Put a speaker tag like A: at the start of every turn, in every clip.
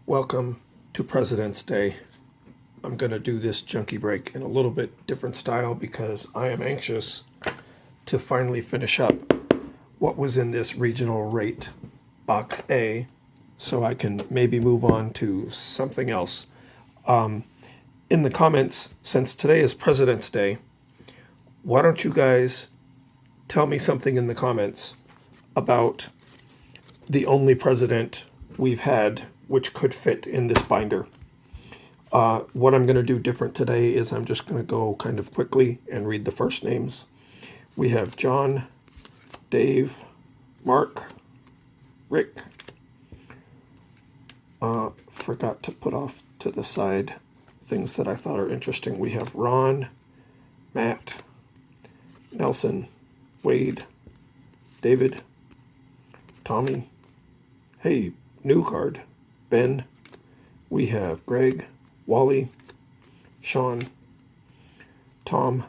A: Welcome to President's Day. I'm going to do this junkie break in a little bit different style because I am anxious to finally finish up what was in this regional rate box A so I can maybe move on to something else. In the comments, since today is President's Day, why don't you guys tell me something in the comments about the only president we've had which could fit in this binder. What I'm going to do different today is I'm just going to go kind of quickly and read the first names. We have John, Dave, Mark, Rick. Forgot to put off to the side things that I thought are interesting. We have Ron, Matt, Nelson, Wade, David, Tommy. Hey, new card. Ben. We have Greg, Wally, Sean, Tom.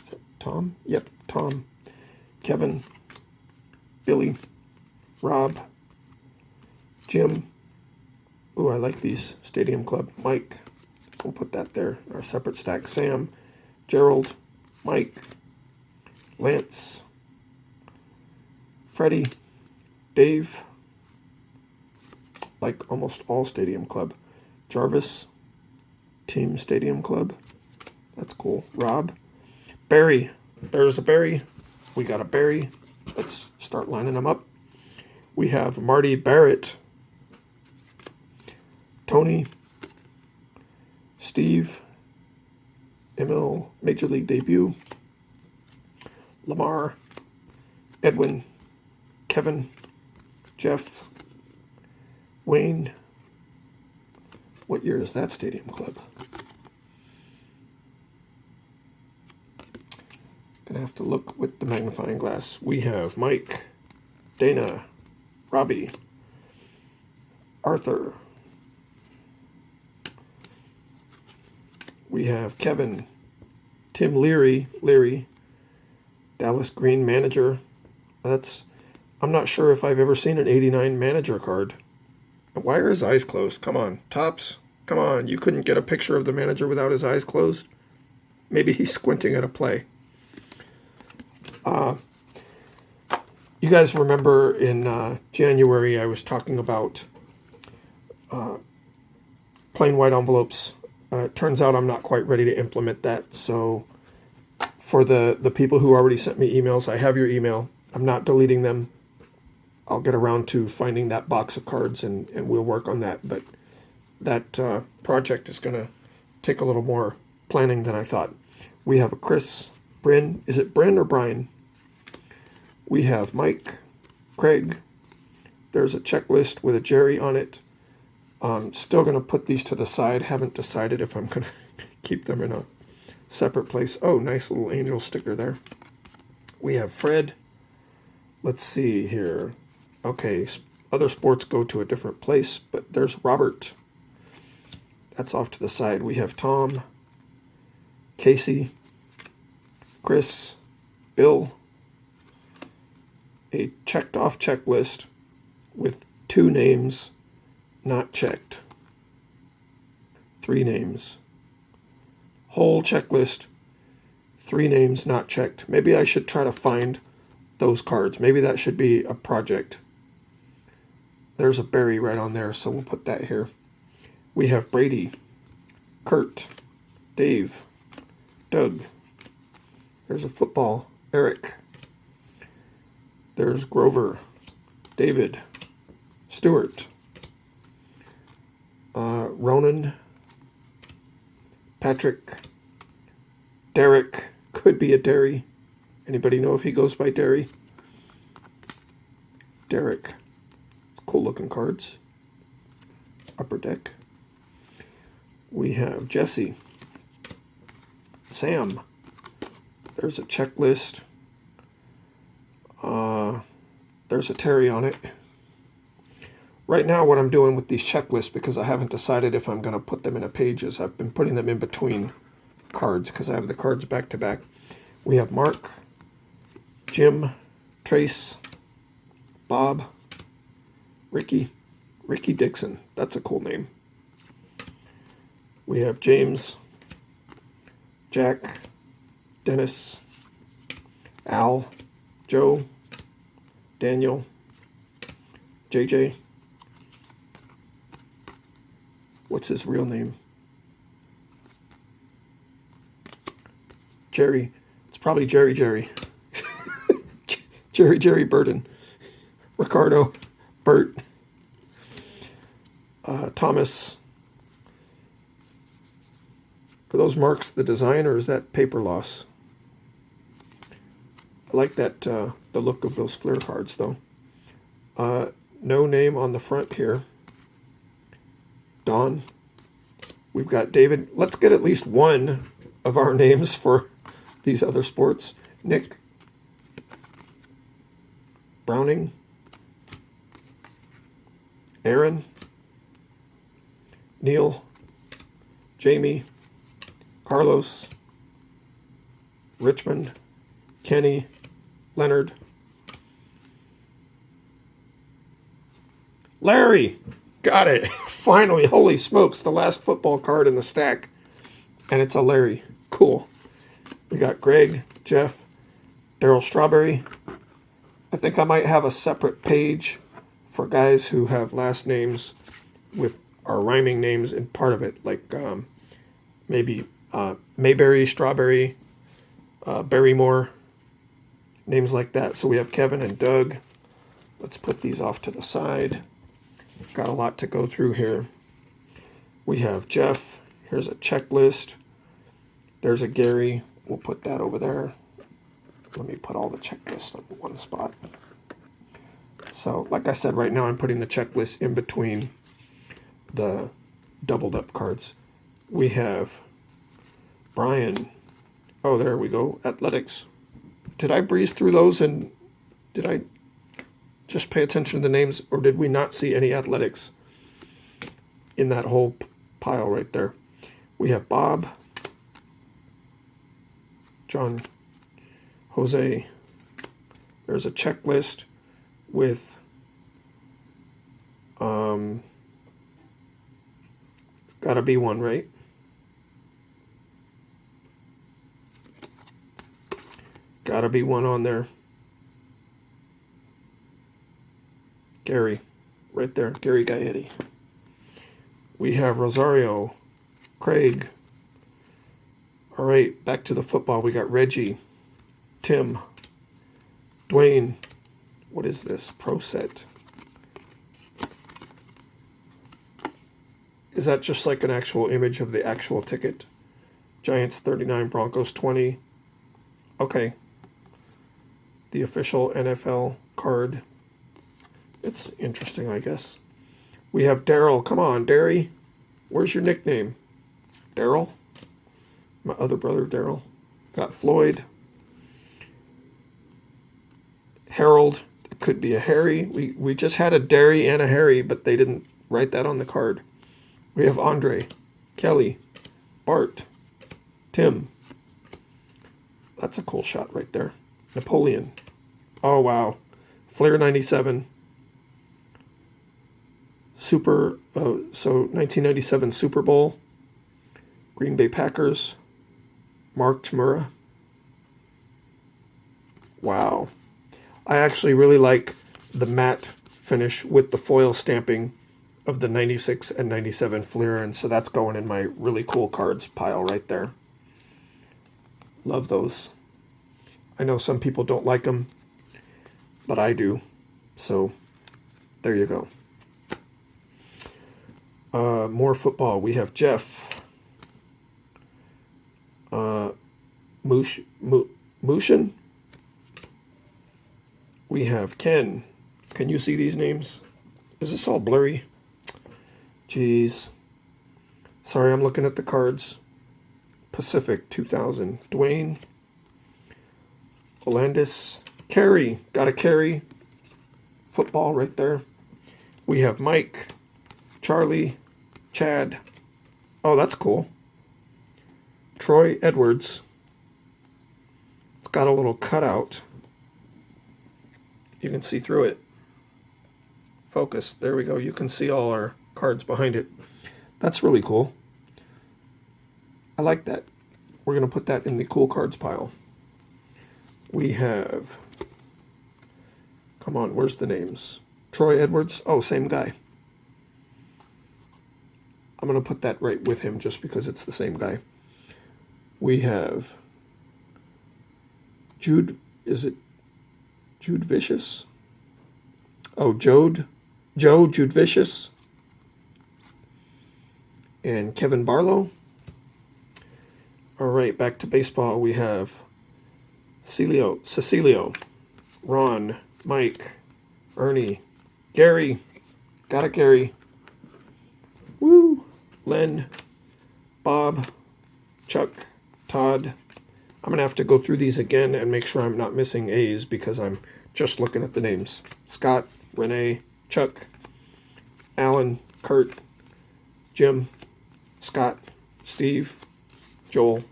A: Is that Tom? Yep, Tom. Kevin, Billy, Rob, Jim. Ooh, I like these. Stadium Club. Mike. We'll put that there in our separate stack. Sam, Gerald, Mike, Lance, Freddie, Dave, like almost all Stadium Club. Jarvis, Team Stadium Club. That's cool. Rob, Barry. There's a Barry. We got a Barry. Let's start lining them up. We have Marty Barrett, Tony, Steve, ML Major League Debut, Lamar, Edwin, Kevin, Jeff, Wayne. What year is that Stadium Club? Gonna have to look with the magnifying glass. We have Mike, Dana, Robbie, Arthur. We have Kevin, Tim Leary, Dallas Green manager. I'm not sure if I've ever seen an 89 manager card. Why are his eyes closed? Come on, Tops. Come on, you couldn't get a picture of the manager without his eyes closed? Maybe he's squinting at a play. You guys remember in January I was talking about plain white envelopes. It turns out I'm not quite ready to implement that. So for the people who already sent me emails, I have your email. I'm not deleting them. I'll get around to finding that box of cards and we'll work on that. But that project is going to take a little more planning than I thought. We have a Chris, Bryn. Is it Bryn or Brian? We have Mike, Craig. There's a checklist with a Jerry on it. I'm still going to put these to the side. Haven't decided if I'm going to keep them in a separate place. Oh, nice little angel sticker there. We have Fred. Let's see here. Okay, other sports go to a different place, but there's Robert. That's off to the side. We have Tom, Casey, Chris, Bill. A checked off checklist with 2 names not checked. 3 names. Whole checklist, 3 names not checked. Maybe I should try to find those cards. Maybe that should be a project. There's a Barry right on there, so we'll put that here. We have Brady, Kurt, Dave, Doug. There's a football, Eric. There's Grover, David, Stewart, Ronan, Patrick, Derek. Could be a Derry. Anybody know if he goes by Derry? Derek. Cool looking cards. Upper Deck. We have Jesse. Sam. There's a checklist. There's a Terry on it. Right now what I'm doing with these checklists, because I haven't decided if I'm going to put them in a pages, I've been putting them in between cards because I have the cards back to back. We have Mark, Jim, Trace, Bob, Ricky, Ricky Dixon. That's a cool name. We have James, Jack, Dennis, Al, Joe, Daniel, JJ. What's his real name? Jerry. It's probably Jerry. Jerry Burton. Ricardo. Bert. Thomas. Are those marks the design, or is that paper loss? I like that, the look of those Fleer cards, though. No name on the front here. Don. We've got David. Let's get at least one of our names for these other sports. Nick. Browning. Aaron. Neil. Jamie. Carlos. Richmond. Kenny. Leonard. Larry. Got it. Finally. Holy smokes. The last football card in the stack. And it's a Larry. Cool. We got Greg, Jeff, Daryl Strawberry. I think I might have a separate page for guys who have last names with our rhyming names in part of it. Like maybe Mayberry, Strawberry, Barrymore. Names like that. So we have Kevin and Doug. Let's put these off to the side. Got a lot to go through here. We have Jeff. Here's a checklist. There's a Gary. We'll put that over there. Let me put all the checklists on one spot. So, like I said, right now I'm putting the checklist in between the doubled up cards. We have Brian. Oh, there we go. Athletics. Did I breeze through those, and did I just pay attention to the names, or did we not see any athletics in that whole pile right there? We have Bob, John, Jose. There's a checklist with gotta be one, right? Gotta be one on there. Gary, right there, Gary Gaetti. We have Rosario, Craig. All right, back to the football. We got Reggie, Tim, Dwayne. What is this? Pro set. Is that just like an actual image of the actual ticket? Giants 39, Broncos 20. Okay. The official NFL card. It's interesting, I guess. We have Daryl. Come on, Derry. Where's your nickname? Daryl? My other brother, Daryl. Got Floyd. Harold. It could be a Harry. We just had a Derry and a Harry, but they didn't write that on the card. We have Andre. Kelly. Bart. Tim. That's a cool shot right there. Napoleon. Oh, wow. Flair 97. So 1997 Super Bowl. Green Bay Packers. Mark Chmura. Wow. I actually really like the matte finish with the foil stamping of the 96 and 97 Fleer, and so that's going in my really cool cards pile right there. Love those. I know some people don't like them, but I do. So there you go. More football. We have Jeff. Mushin. We have Ken. Can you see these names? Is this all blurry? Jeez. Sorry, I'm looking at the cards. Pacific 2000. Dwayne. Olandis. Carey. Got a Carey. Football right there. We have Mike. Charlie. Chad. Oh, that's cool. Troy Edwards. It's got a little cutout. You can see through it. Focus. There we go. You can see all our cards behind it. That's really cool. I like that. We're going to put that in the cool cards pile. We have, come on, where's the names? Troy Edwards. Oh, same guy. I'm going to put that right with him just because it's the same guy. We have Jude, is it Jude Vicious? Oh, Joe Jude Vicious. And Kevin Barlow. All right, back to baseball. We have Cecilio, Ron, Mike, Ernie, Gary. Got it, Gary. Woo. Len, Bob, Chuck, Todd. I'm going to have to go through these again and make sure I'm not missing A's because I'm just looking at the names. Scott, Renee, Chuck, Alan, Kurt, Jim, Scott, Steve, Joel.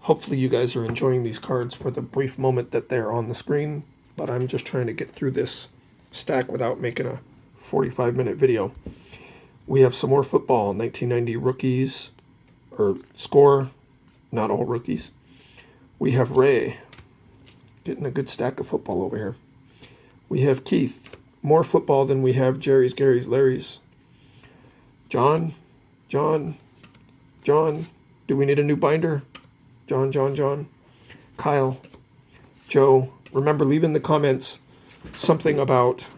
A: Hopefully you guys are enjoying these cards for the brief moment that they're on the screen, but I'm just trying to get through this stack without making a 45-minute video. We have some more football, 1990 rookies, or score, not all rookies. We have Ray, getting a good stack of football over here. We have Keith, more football than we have Jerry's, Gary's, Larry's. John, do we need a new binder? John. Kyle, Joe. Remember, leave in the comments something about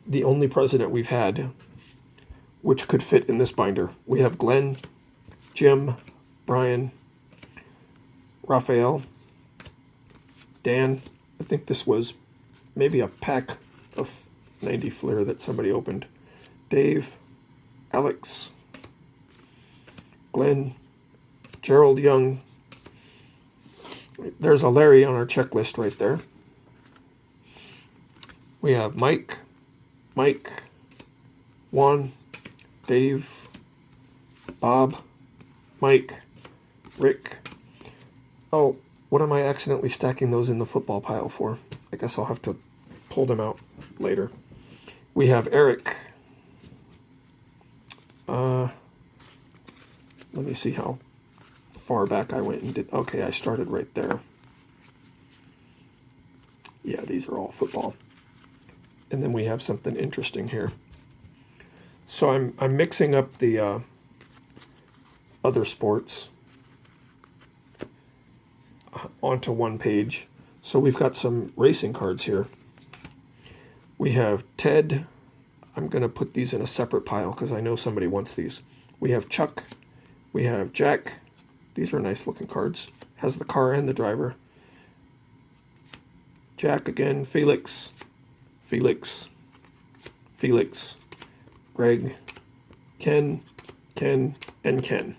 A: the only president we've had which could fit in this binder. We have Glenn, Jim, Brian, Raphael, Dan. I think this was maybe a pack of 90 Flair that somebody opened. Dave, Alex, Glenn, Gerald Young. There's a Larry on our checklist right there. We have Mike, Juan, Dave, Bob, Mike, Rick. Oh, what am I accidentally stacking those in the football pile for? I guess I'll have to pull them out later. We have Eric. Let me see how far back I went and did. Okay, I started right there. Yeah, these are all football. And then we have something interesting here. So I'm mixing up the other sports onto one page. So we've got some racing cards here. We have Ted. I'm going to put these in a separate pile because I know somebody wants these. We have Chuck. We have Jack. These are nice looking cards. Has the car and the driver. Jack again. Felix, Greg, Ken, and Ken.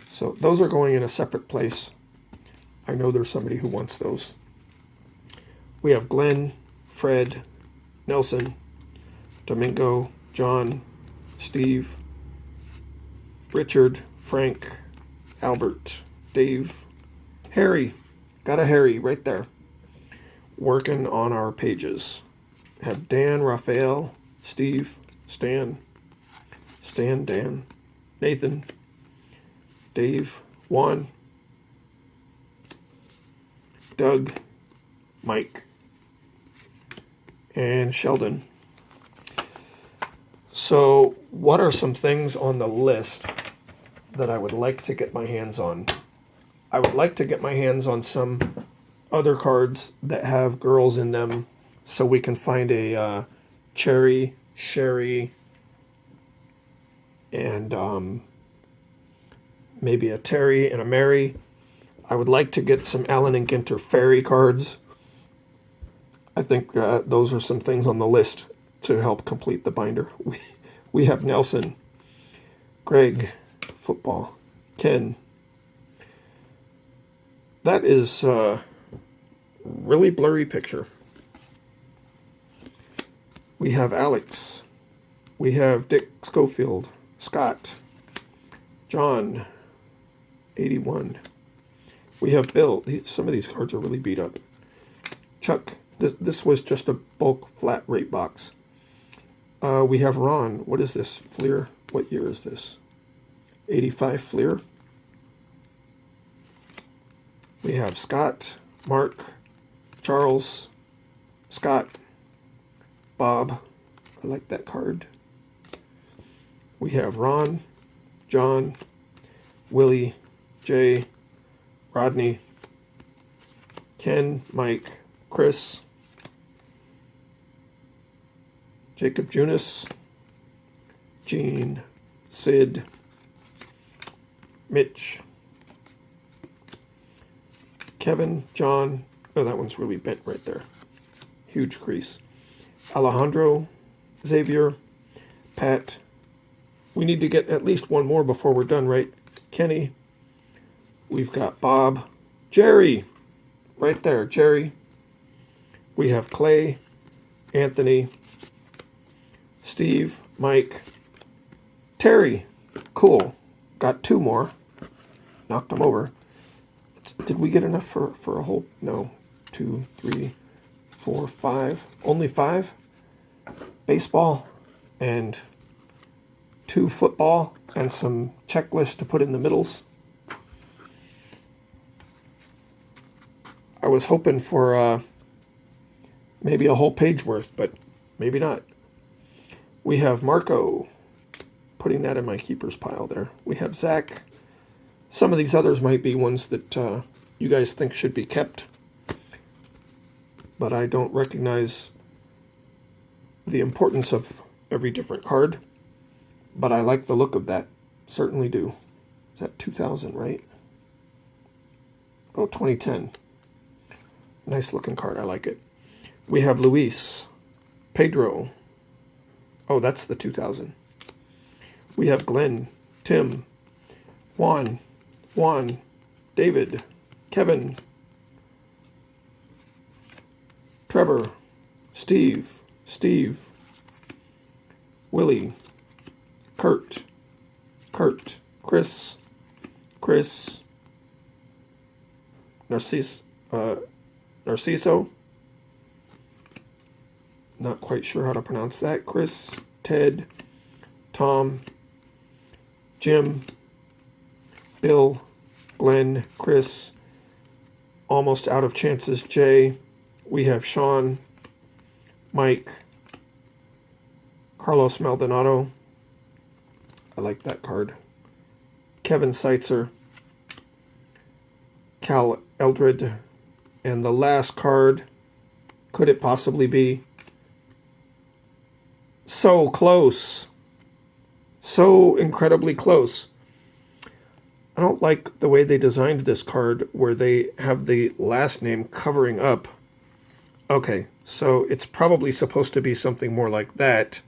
A: So those are going in a separate place. I know there's somebody who wants those. We have Glenn, Fred, Nelson, Domingo, John, Steve, Richard, Frank, Albert, Dave, Harry. Got a Harry right there. Working on our pages. Have Dan, Raphael, Steve, Stan, Dan, Nathan, Dave, Juan, Doug, Mike, and Sheldon. So what are some things on the list that I would like to get my hands on? I would like to get my hands on some other cards that have girls in them so we can find a Cherry, Sherry, and maybe a Terry and a Mary. I would like to get some Allen and Ginter fairy cards. I think those are some things on the list to help complete the binder. We have Nelson, Greg, football, Ken. That is a really blurry picture. We have Alex. We have Dick Schofield, Scott, John, 81. We have Bill. Some of these cards are really beat up. Chuck, This was just a bulk flat rate box. We have Ron. What is this? Fleer. What year is this? 85 Fleer. We have Scott, Mark, Charles, Scott, Bob. I like that card. We have Ron, John, Willie, Jay, Rodney, Ken, Mike, Chris, Jacob Junis, Gene, Sid, Mitch, Kevin, John. Oh, that one's really bent right there. Huge crease. Alejandro, Xavier, Pat. We need to get at least one more before we're done, right? Kenny. We've got Bob. Jerry. Right there, Jerry. We have Clay, Anthony, Steve, Mike, Terry. Cool. Got two more. Knocked them over. Did we get enough for a whole? No. 2, 3, 4, 5. Only 5. Baseball and 2 football and some checklists to put in the middles. I was hoping for maybe a whole page worth, but maybe not. We have Marco, putting that in my keepers pile there. We have Zach. Some of these others might be ones that you guys think should be kept, but I don't recognize the importance of every different card, but I like the look of that. Certainly do. Is that 2000, right? Oh, 2010. Nice looking card. I like it. We have Luis, Pedro. Oh, that's the 2000. We have Glenn, Tim, Juan, David, Kevin, Trevor, Steve, Willie, Kurt, Chris, Narciso. Not quite sure how to pronounce that. Chris, Ted, Tom, Jim, Bill, Glenn, Chris, almost out of chances, Jay. We have Sean, Mike, Carlos Maldonado. I like that card. Kevin Seitzer, Cal Eldred, and the last card, could it possibly be? So close. So incredibly close. I don't like the way they designed this card where they have the last name covering up. Okay, so it's probably supposed to be something more like that.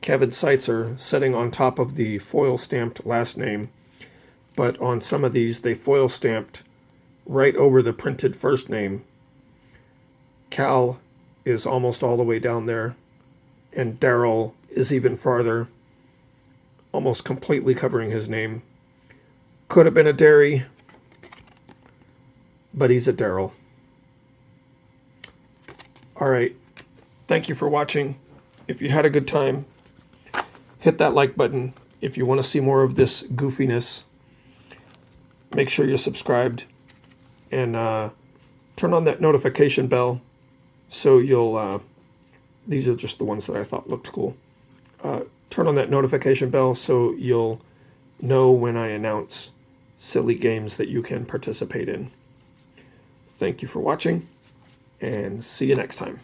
A: Kevin Seitzer sitting on top of the foil stamped last name, but on some of these they foil stamped right over the printed first name. Cal is almost all the way down there, and Daryl is even farther, almost completely covering his name. Could have been a Derry, but he's a Daryl. All right. Thank you for watching. If you had a good time, hit that like button. If you want to see more of this goofiness, make sure you're subscribed and turn on that notification bell so you'll, these are just the ones that I thought looked cool. Turn on that notification bell so you'll know when I announce silly games that you can participate in. Thank you for watching, and see you next time.